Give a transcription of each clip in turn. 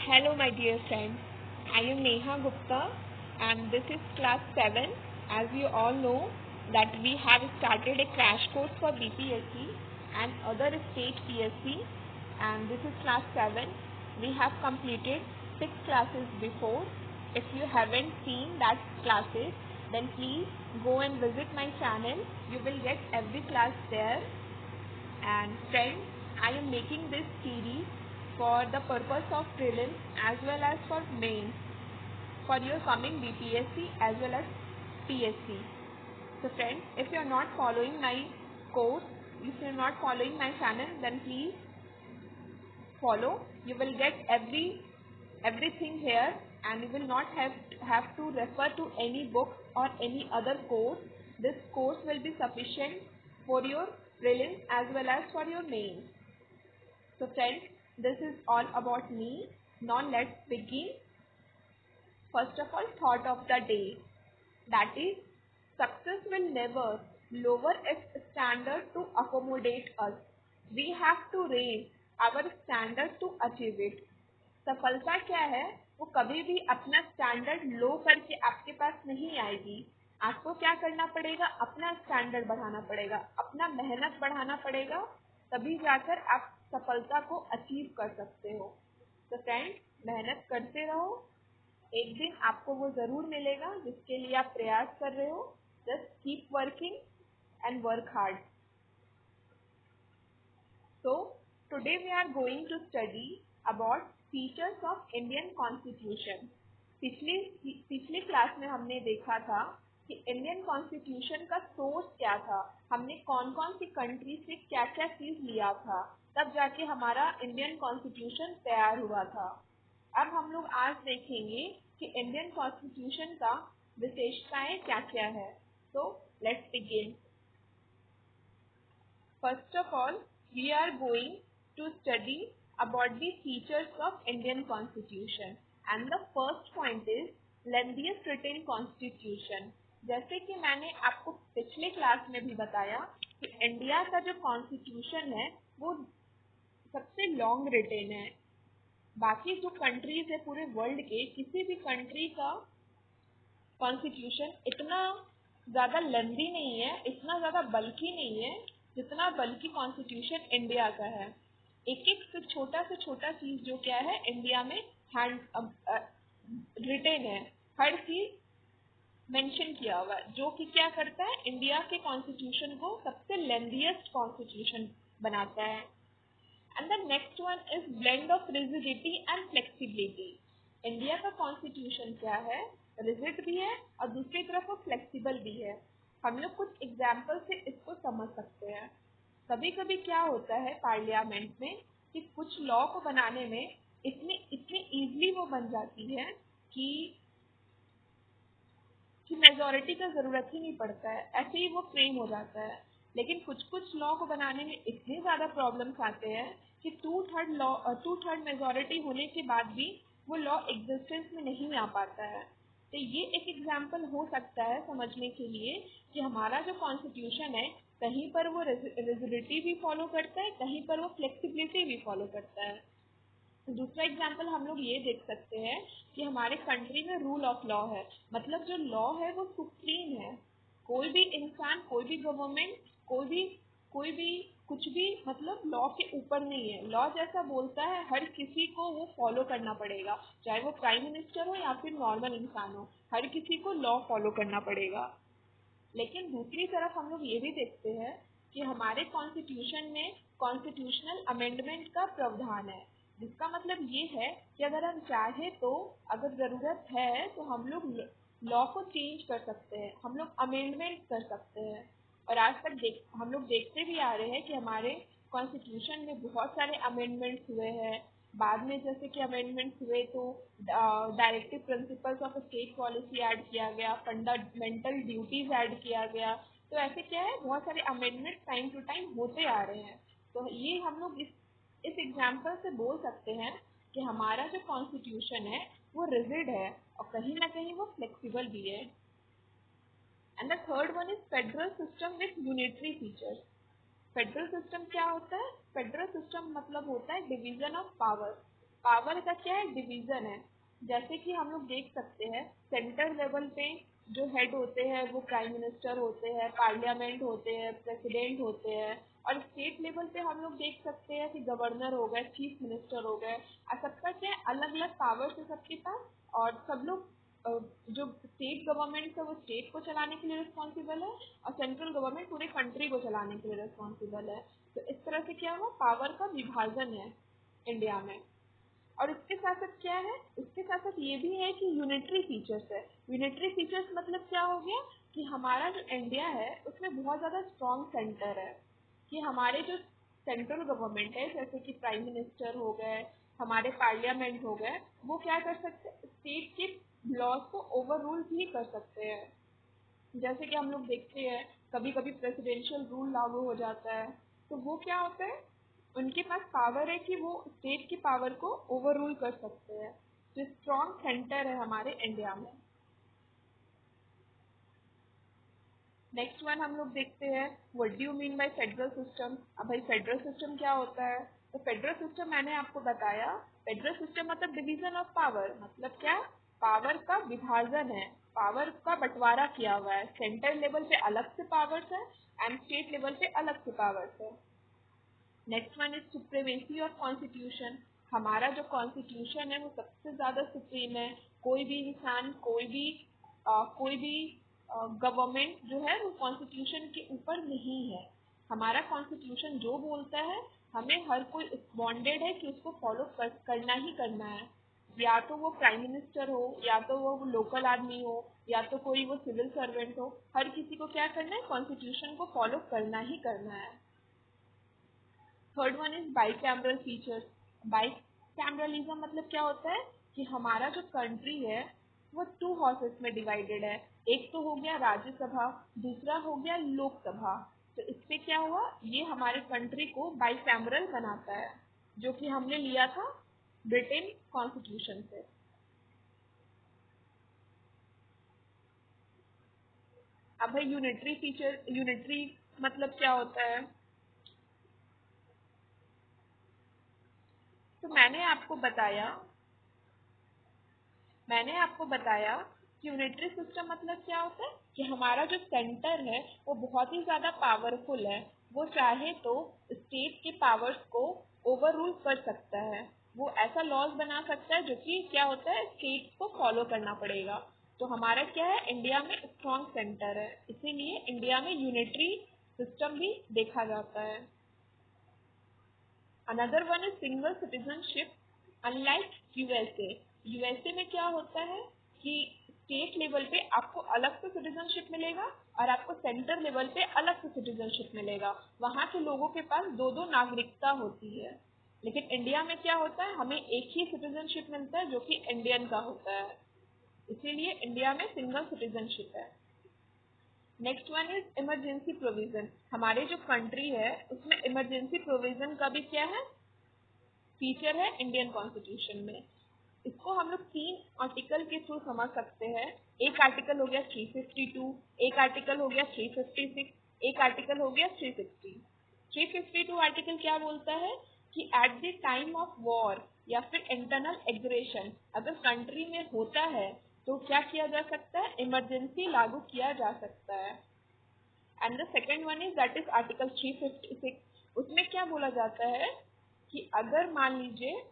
Hello, my dear friends. I am Neha Gupta, and this is class 7. As you all know, that we have started a crash course for BPSC and other state PSC, and this is class 7. We have completed 6 classes before. If you haven't seen that classes, then please go and visit my channel. You will get every class there. And friends, I am making this series for the purpose of prelims as well as for mains for your coming BPSC as well as PSC. So friends, if you are not following my course, if you are not following my channel, then please follow. You will get everything here, and you will not have to refer to any book or any other course. This course will be sufficient for your prelims as well as for your mains. So friends, this is all about me. Now let's begin. First of all, thought of the day. That is, success will never lower its standard to accommodate us. We have to raise our standard to achieve it. सफलता क्या है? वो कभी भी अपना standard लो करके आपके पास नहीं आएगी. आपको क्या करना पड़ेगा? अपना स्टैंडर्ड बढ़ाना पड़ेगा, अपना मेहनत बढ़ाना पड़ेगा, तभी जाकर आप सफलता को अचीव कर सकते हो. तो फ्रेंड्स, मेहनत करते रहो. एक दिन आपको वो जरूर मिलेगा जिसके लिए आप प्रयास कर रहे हो. Just keep working and work hard. So today we are going to study about features of Indian Constitution. पिछली क्लास में हमने देखा था कि इंडियन कॉन्स्टिट्यूशन का सोर्स क्या था, हमने कौन कौन सी कंट्री से क्या क्या चीज लिया था, तब जाके हमारा इंडियन कॉन्स्टिट्यूशन तैयार हुआ था. अब हम लोग आज देखेंगे कि इंडियन कॉन्स्टिट्यूशन का विशेषताएं क्या क्या है. तो let's begin. First of all, we are going to study about the features of Indian Constitution, and the first point is lengthiest written Constitution. जैसे कि मैंने आपको पिछले क्लास में भी बताया कि इंडिया का जो कॉन्स्टिट्यूशन है वो सबसे लॉन्ग रिटेन है. बाकी जो कंट्रीज है पूरे वर्ल्ड के, किसी भी कंट्री का कॉन्स्टिट्यूशन इतना ज़्यादा लेंदी नहीं है, इतना ज़्यादा बल्कि नहीं है जितना बल्कि कॉन्स्टिट्यूशन इंडिया का है. एक एक से छोटा चीज़ जो क्या है इंडिया में हैंड रिटेन है, हर चीज़ मेंशन किया हुआ है, जो कि क्या करता है इंडिया के कॉन्स्टिट्यूशन को सबसे लेंदीएस्ट कॉन्स्टिट्यूशन बनाता है. And the next one is blend of rigidity and flexibility. India का कॉन्स्टिट्यूशन क्या है? रिजिड भी है और दूसरी तरफ वो फ्लेक्सिबल भी है. हम लोग कुछ एग्जाम्पल से इसको समझ सकते हैं. कभी कभी क्या होता है पार्लियामेंट में कि कुछ लॉ को बनाने में इतनी इजीली वो बन जाती है कि मेजॉरिटी का ज़रूरत ही नहीं पड़ता है, ऐसे ही वो फ्रेम हो जाता है. लेकिन कुछ लॉ को बनाने में इतने ज़्यादा प्रॉब्लम्स आते हैं कि टू थर्ड मेजॉरिटी होने के बाद भी वो लॉ एग्जिस्टेंस में नहीं आ पाता है. तो ये एक एग्जाम्पल हो सकता है समझने के लिए कि हमारा जो कॉन्स्टिट्यूशन है कहीं पर वो रिजिडिटी भी फॉलो करता है, कहीं पर वो फ्लेक्सिबिलिटी भी फॉलो करता है. दूसरा एग्जाम्पल हम लोग ये देख सकते हैं कि हमारे कंट्री में रूल ऑफ लॉ है, मतलब जो लॉ है वो सुप्रीम है. कोई भी इंसान, कोई भी गवर्नमेंट, कोई भी कुछ भी मतलब लॉ के ऊपर नहीं है. लॉ जैसा बोलता है हर किसी को वो फॉलो करना पड़ेगा, चाहे वो प्राइम मिनिस्टर हो या फिर नॉर्मल इंसान हो, हर किसी को लॉ फॉलो करना पड़ेगा. लेकिन दूसरी तरफ हम लोग ये भी देखते हैं कि हमारे कॉन्स्टिट्यूशन में कॉन्स्टिट्यूशनल अमेंडमेंट का प्रावधान है, जिसका मतलब ये है कि अगर हम चाहे तो अगर ज़रूरत है तो हम लोग लॉ को चेंज कर सकते हैं, हम लोग अमेंडमेंट कर सकते हैं. और आज तक हम लोग देखते भी आ रहे हैं कि हमारे कॉन्स्टिट्यूशन में बहुत सारे अमेंडमेंट्स हुए हैं. बाद में जैसे कि अमेंडमेंट्स हुए तो directive principles of state policy add किया गया, फंडामेंटल ड्यूटीज ऐड किया गया. तो ऐसे क्या है, बहुत सारे अमेंडमेंट टाइम टू टाइम होते आ रहे हैं. तो ये हम लोग इस एग्जाम्पल से बोल सकते हैं कि हमारा जो कॉन्स्टिट्यूशन है वो रिजिड है और कहीं ना कहीं वो फ्लेक्सिबल भी है. And the third one is federal system with unitary features. Federal system क्या होता है? फेडरल सिस्टम मतलब होता है डिवीजन ऑफ पावर. पावर का क्या है, डिवीजन है। जैसे कि हम लोग देख सकते हैं सेंटर लेवल पे जो हेड होते हैं वो प्राइम मिनिस्टर होते हैं, पार्लियामेंट होते हैं, प्रेसिडेंट होते हैं, और स्टेट लेवल पे हम लोग देख सकते हैं कि गवर्नर हो गए, चीफ मिनिस्टर हो गए। सबका क्या है, अलग अलग पावर्स है सबके पास। और सब लोग जो स्टेट गवर्नमेंट है वो स्टेट को चलाने के लिए रिस्पॉन्सिबल है, और सेंट्रल गवर्नमेंट पूरे कंट्री को चलाने के लिए रिस्पॉन्सिबल है। तो इस तरह से क्या हुआ, पावर का विभाजन है इंडिया में। और इसके साथ साथ क्या है, इसके साथ साथ ये भी है कि यूनिटरी फीचर्स है। यूनिटरी फीचर्स मतलब क्या हो गया कि हमारा जो इंडिया है उसमें बहुत ज़्यादा स्ट्रॉन्ग सेंटर है। कि हमारे जो सेंट्रल गवर्नमेंट है, जैसे कि प्राइम मिनिस्टर हो गए, हमारे पार्लियामेंट हो गए, वो क्या कर सकते हैं, स्टेट के लॉज को ओवर रूल भी कर सकते हैं। जैसे कि हम लोग देखते हैं कभी कभी प्रेसिडेंशियल रूल लागू हो जाता है, तो वो क्या होता है, उनके पास पावर है कि वो स्टेट की पावर को ओवर रूल कर सकते हैं। जो स्ट्रॉन्ग सेंटर है हमारे इंडिया में। नेक्स्ट वन हम लोग देखते हैं, what do you mean by federal system. अब भाई फेडरल सिस्टम क्या होता है, तो फेडरल सिस्टम मैंने आपको बताया, फेडरल सिस्टम मतलब डिवीजन ऑफ पावर, मतलब क्या, पावर का विभाजन है, पावर का बंटवारा किया हुआ है। सेंटर लेवल पे अलग से पावर्स है एंड स्टेट लेवल पे अलग से पावर्स है। Next one is supremacy of constitution. हमारा जो कॉन्स्टिट्यूशन है वो सबसे ज्यादा सुप्रीम है। कोई भी इंसान, कोई भी गवर्नमेंट जो है वो कॉन्स्टिट्यूशन के ऊपर नहीं है। हमारा कॉन्स्टिट्यूशन जो बोलता है, हमें हर कोई बॉन्डेड है कि उसको करना ही करना है। या तो वो प्राइम मिनिस्टर हो, या तो वो लोकल आदमी हो, या तो कोई वो सिविल सर्वेंट हो, हर किसी को क्या करना है, कॉन्स्टिट्यूशन को फॉलो करना ही करना है। Third one is bicameral features. Bicameralism मतलब क्या होता है कि हमारा जो कंट्री है वो टू हाउसेस में डिवाइडेड है। एक तो हो गया राज्यसभा, दूसरा हो गया लोकसभा। तो इससे क्या हुआ, ये हमारे कंट्री को बाइकैमरल बनाता है, जो कि हमने लिया था ब्रिटेन कॉन्स्टिट्यूशन से। अब भाई यूनिटरी मतलब क्या होता है, तो मैंने आपको बताया कि यूनिटरी सिस्टम मतलब क्या होता है कि हमारा जो सेंटर है वो बहुत ही ज्यादा पावरफुल है। वो चाहे तो स्टेट के पावर्स को ओवर रूल कर सकता है। वो ऐसा लॉज बना सकता है जो कि क्या होता है, स्टेट को फॉलो करना पड़ेगा। तो हमारा क्या है, इंडिया में स्ट्रॉन्ग सेंटर है, इसीलिए इंडिया में यूनिटरी सिस्टम भी देखा जाता है। Another one is single citizenship unlike USA. USA में क्या होता है कि स्टेट लेवल पे आपको अलग से सिटीजनशिप मिलेगा और आपको सेंटर लेवल पे अलग से सिटीजनशिप मिलेगा। वहाँ के लोगों के पास दो दो नागरिकता होती है। लेकिन इंडिया में क्या होता है, हमें एक ही सिटीजनशिप मिलता है जो कि इंडियन का होता है। इसीलिए इंडिया में सिंगल सिटीजनशिप है। Next one is emergency provision. हमारे जो कंट्री है उसमें इमरजेंसी प्रोविजन का भी क्या है, फीचर है इंडियन कॉन्स्टिट्यूशन में। इसको हम लोग तीन आर्टिकल के थ्रू समझ सकते हैं। एक आर्टिकल हो गया 352, एक आर्टिकल हो गया 356, एक आर्टिकल हो गया 360। 352 आर्टिकल क्या बोलता है कि at the time of war या फिर इंटरनल एग्रेशन अगर कंट्री में होता है तो क्या किया जा सकता है, इमरजेंसी लागू किया जा सकता है। And the second one is that is article 356। उसमें क्या बोला जाता है कि अगर मान लीजिए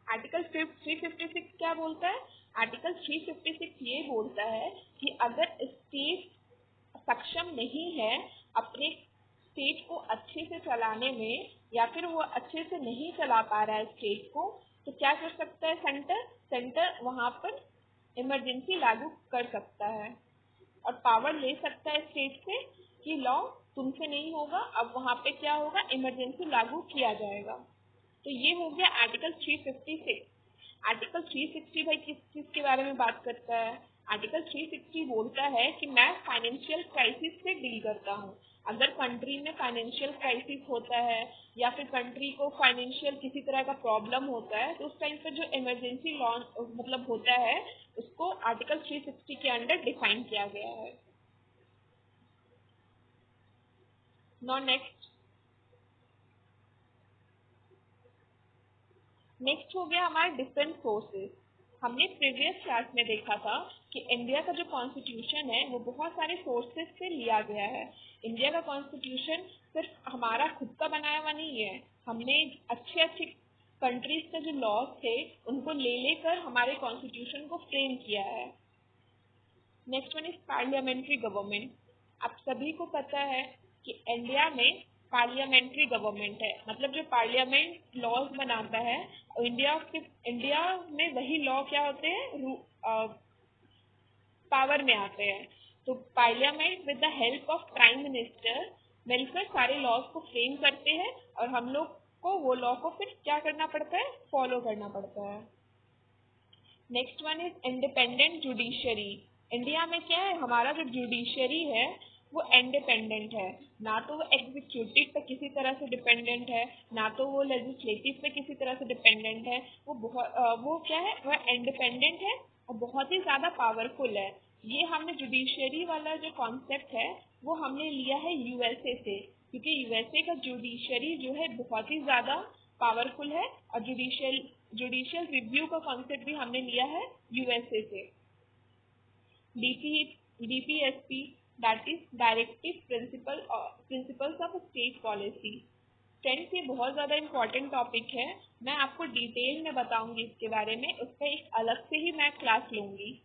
आर्टिकल 356 क्या बोलता है, आर्टिकल 356 ये बोलता है कि अगर स्टेट सक्षम नहीं है अपने स्टेट को अच्छे से चलाने में, या फिर वो अच्छे से नहीं चला पा रहा है स्टेट को, तो क्या कर सकता है, सेंटर वहां पर इमरजेंसी लागू कर सकता है और पावर ले सकता है स्टेट से कि लॉ तुमसे नहीं होगा, अब वहां पे क्या होगा, इमरजेंसी लागू किया जाएगा। तो ये हो गया आर्टिकल 356। आर्टिकल 360 भाई किस चीज के बारे में बात करता है, आर्टिकल 360 बोलता है कि मैं फाइनेंशियल क्राइसिस से डील करता हूँ। अगर कंट्री में फाइनेंशियल क्राइसिस होता है या फिर कंट्री को फाइनेंशियल किसी तरह का प्रॉब्लम होता है तो उस टाइम पर जो इमरजेंसी लॉ मतलब होता है उसको आर्टिकल 360 के अंडर डिफाइन किया गया है। नाउ नेक्स्ट हो गया हमारे डिफरेंट सोर्सेज। हमने प्रीवियस क्लास में देखा था कि इंडिया का जो कॉन्स्टिट्यूशन है वो बहुत सारे सोर्सेज से लिया गया है। इंडिया का कॉन्स्टिट्यूशन सिर्फ हमारा खुद का बनाया हुआ नहीं है, हमने अच्छे अच्छे कंट्रीज के जो लॉज थे उनको ले लेकर हमारे कॉन्स्टिट्यूशन को फ्रेम किया है। Next one is parliamentary government. आप सभी को पता है कि इंडिया में पार्लियामेंट्री गवर्नमेंट है, मतलब जो पार्लियामेंट लॉज बनाता है। इंडिया में वही लॉ क्या होते हैं, पावर में आते हैं। तो parliament with the help of prime minister मिलकर सारे लॉज को फ्रेम करते हैं और हम लोग को वो लॉ को फिर क्या करना पड़ता है, फॉलो करना पड़ता है। Next one is independent judiciary. India में क्या है, हमारा जो जुडिशरी है वो इंडिपेंडेंट है, ना तो वो एग्जीक्यूटिव पे किसी तरह से डिपेंडेंट है, ना तो वो लेजिस्लेटिव पे किसी तरह से डिपेंडेंट है। वो क्या है, वह इंडिपेंडेंट है और बहुत ही ज्यादा पावरफुल है। ये हमने जुडिशरी वाला जो कॉन्सेप्ट है वो हमने लिया है यूएसए से, क्योंकि यूएसए का जुडिशरी जो है बहुत ही ज्यादा पावरफुल है और जुडिशियल रिव्यू का कॉन्सेप्ट भी हमने लिया है यूएसए से। DPSP that is directive principles of state policy. Friends ये बहुत ज़्यादा इम्पोर्टेंट टॉपिक है, मैं आपको डिटेल में बताऊंगी इसके बारे में, उसका एक अलग से ही मैं क्लास लूंगी।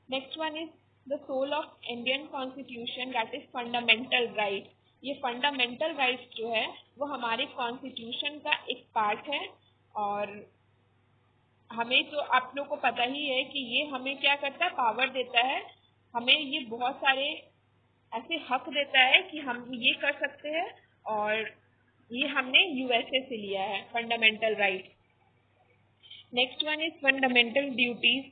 Next one is the soul of Indian constitution that is fundamental right. ये फंडामेंटल राइट्स जो है वो हमारे कॉन्स्टिट्यूशन का एक पार्ट है और हमें तो आप लोग को पता ही है कि ये हमें क्या करता है, पावर देता है। हमें ये बहुत सारे ऐसे हक देता है कि हम ये कर सकते हैं और ये हमने यूएसए से लिया है fundamental right. Next one is fundamental duties.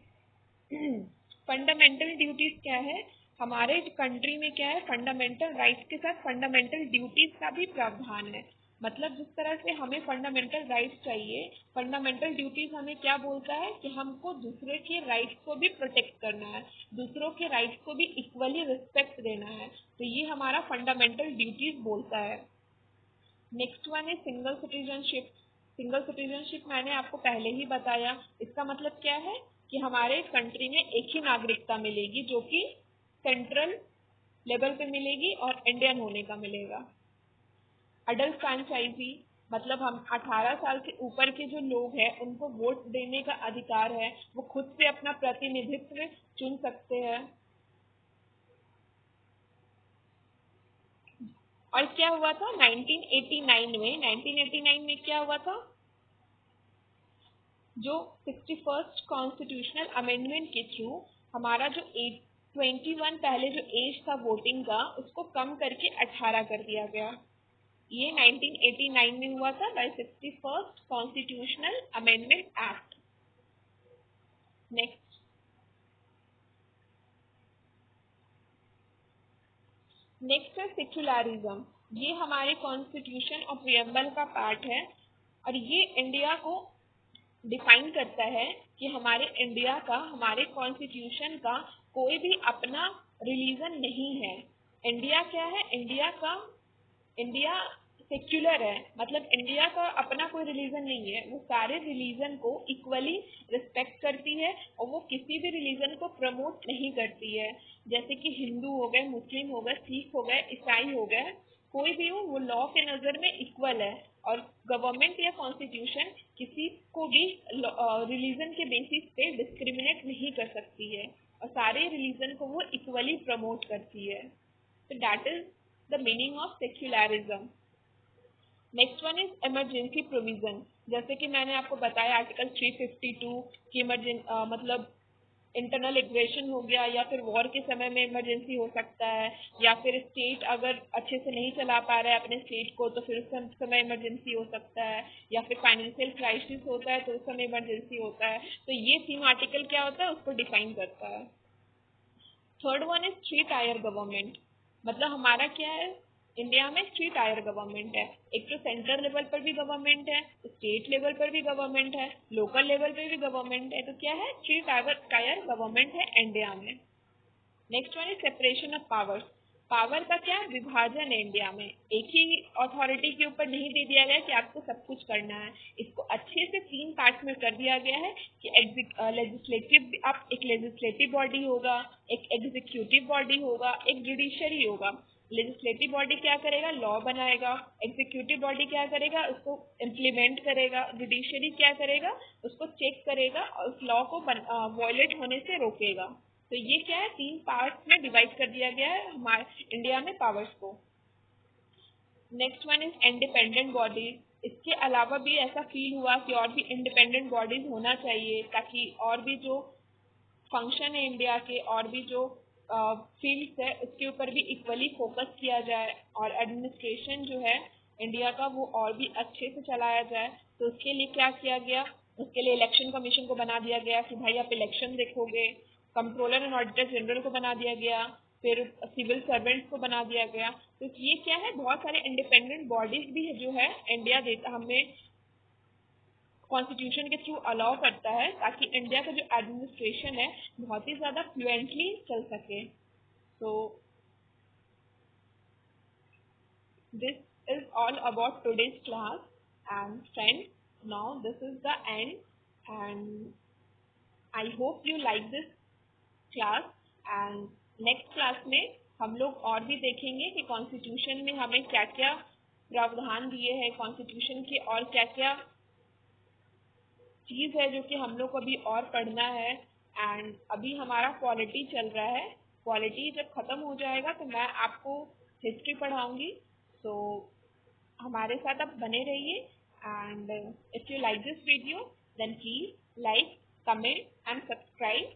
Fundamental duties क्या है, हमारे कंट्री में क्या है, फंडामेंटल राइट्स के साथ फंडामेंटल ड्यूटीज का भी प्रावधान है। मतलब जिस तरह से हमें फंडामेंटल राइट्स चाहिए, फंडामेंटल ड्यूटीज हमें क्या बोलता है कि हमको दूसरे के राइट्स को भी प्रोटेक्ट करना है, दूसरों के राइट्स को भी इक्वली रिस्पेक्ट देना है। तो ये हमारा फंडामेंटल ड्यूटीज बोलता है। नेक्स्ट वन है सिंगल सिटीजनशिप। सिंगल सिटीजनशिप मैंने आपको पहले ही बताया, इसका मतलब क्या है कि हमारे कंट्री में एक ही नागरिकता मिलेगी जो कि सेंट्रल लेवल पे मिलेगी और इंडियन होने का मिलेगा। अडल्ट फ्रेंचाइजी मतलब हम 18 साल से ऊपर के जो लोग हैं उनको वोट देने का अधिकार है, वो खुद से अपना प्रतिनिधित्व चुन सकते हैं। और क्या हुआ था 1989 में क्या हुआ था, जो 61st कॉन्स्टिट्यूशनल अमेंडमेंट के थ्रू हमारा जो 21 पहले जो एज था वोटिंग का उसको कम करके 18 कर दिया गया। ये 1989 में हुआ था by 61st constitutional amendment act. Next है सेक्युलरिज्म। ये हमारे कॉन्स्टिट्यूशन और प्रियम्बल का पार्ट है और ये इंडिया को डिफाइन करता है कि हमारे इंडिया का, हमारे कॉन्स्टिट्यूशन का कोई भी अपना रिलीजन नहीं है। इंडिया क्या है, इंडिया सेक्युलर है, मतलब इंडिया का अपना कोई रिलीजन नहीं है, वो सारे रिलीजन को इक्वली रिस्पेक्ट करती है और वो किसी भी रिलीजन को प्रमोट नहीं करती है। जैसे कि हिंदू हो गए, मुस्लिम हो गए, सिख हो गए, ईसाई हो गए, कोई भी हो वो लॉ के नज़र में इक्वल है और गवर्नमेंट या कॉन्स्टिट्यूशन किसी को भी रिलीजन के बेसिस पे डिस्क्रिमिनेट नहीं कर सकती है और सारे रिलीजन को वो इक्वली प्रमोट करती है। तो that is the meaning of secularism. Next one is emergency provision. जैसे कि मैंने आपको बताया आर्टिकल 352 की मतलब इंटरनल एग्रेशन हो गया या फिर वॉर के समय में इमरजेंसी हो सकता है, या फिर स्टेट अगर अच्छे से नहीं चला पा रहा है अपने स्टेट को तो फिर उस समय इमरजेंसी हो सकता है, या फिर फाइनेंशियल क्राइसिस होता है तो उस समय इमरजेंसी होता है। तो ये 3 आर्टिकल क्या होता है उसको डिफाइन करता है। Third one is 3 tyre government. मतलब हमारा क्या है, इंडिया में 3 टायर गवर्नमेंट है। एक तो सेंटर लेवल पर भी गवर्नमेंट है, स्टेट लेवल पर भी गवर्नमेंट है, लोकल लेवल पर भी गवर्नमेंट है। तो क्या है, 3 टायर गवर्नमेंट है इंडिया में। Next one is separation of powers. Power का क्या विभाजन है इंडिया में, एक ही अथॉरिटी के ऊपर नहीं दे दिया गया कि आपको सब कुछ करना है। इसको अच्छे से 3 पार्ट में कर दिया गया है कि लेजिस्लेटिव, आप एक लेजिस्लेटिव बॉडी होगा, एक एग्जीक्यूटिव बॉडी होगा, एक जुडिशरी होगा। लेजिस्लेटिव बॉडी क्या करेगा, लॉ बनाएगा। एग्जीक्यूटिव बॉडी क्या करेगा, उसको इम्प्लीमेंट करेगा। जुडिशरी क्या करेगा, उसको चेक करेगा और उस लॉ को वायलेट होने से रोकेगा। तो ये क्या है, 3 पार्ट में डिवाइड कर दिया गया है हमारे इंडिया में पावर्स को। Next one is independent bodies. इसके अलावा भी ऐसा फील हुआ कि और भी इंडिपेंडेंट बॉडीज होना चाहिए, ताकि और भी जो फंक्शन है इंडिया के, और भी जो फील्ड्स है उसके ऊपर भी इक्वली फोकस किया जाए, और एडमिनिस्ट्रेशन जो है इंडिया का वो और भी अच्छे से चलाया जाए। तो उसके लिए क्या किया गया, उसके लिए इलेक्शन कमीशन को बना दिया गया कि भाई आप इलेक्शन देखोगे। कंट्रोलर एंड ऑडिटर जनरल को बना दिया गया, फिर सिविल सर्वेंट्स को बना दिया गया। तो ये क्या है, बहुत सारे इंडिपेंडेंट बॉडीज भी है जो है इंडिया देता हमें कॉन्स्टिट्यूशन के थ्रू अलाउ करता है, ताकि इंडिया का जो एडमिनिस्ट्रेशन है बहुत ही ज़्यादा फ्लुएंटली चल सके। सो this is all about today's class, and friends, now this is the end, and I hope you like this class, and next class में हम लोग और भी देखेंगे कि कॉन्स्टिट्यूशन में हमें क्या क्या प्रावधान दिए हैं, कॉन्स्टिट्यूशन के और क्या क्या चीज़ है जो कि हम लोग को अभी और पढ़ना है। एंड अभी हमारा पॉलिटी चल रहा है, पॉलिटी जब ख़त्म हो जाएगा तो मैं आपको हिस्ट्री पढ़ाऊंगी। सो हमारे साथ आप बने रहिए, and if you like this video then please like, comment and subscribe.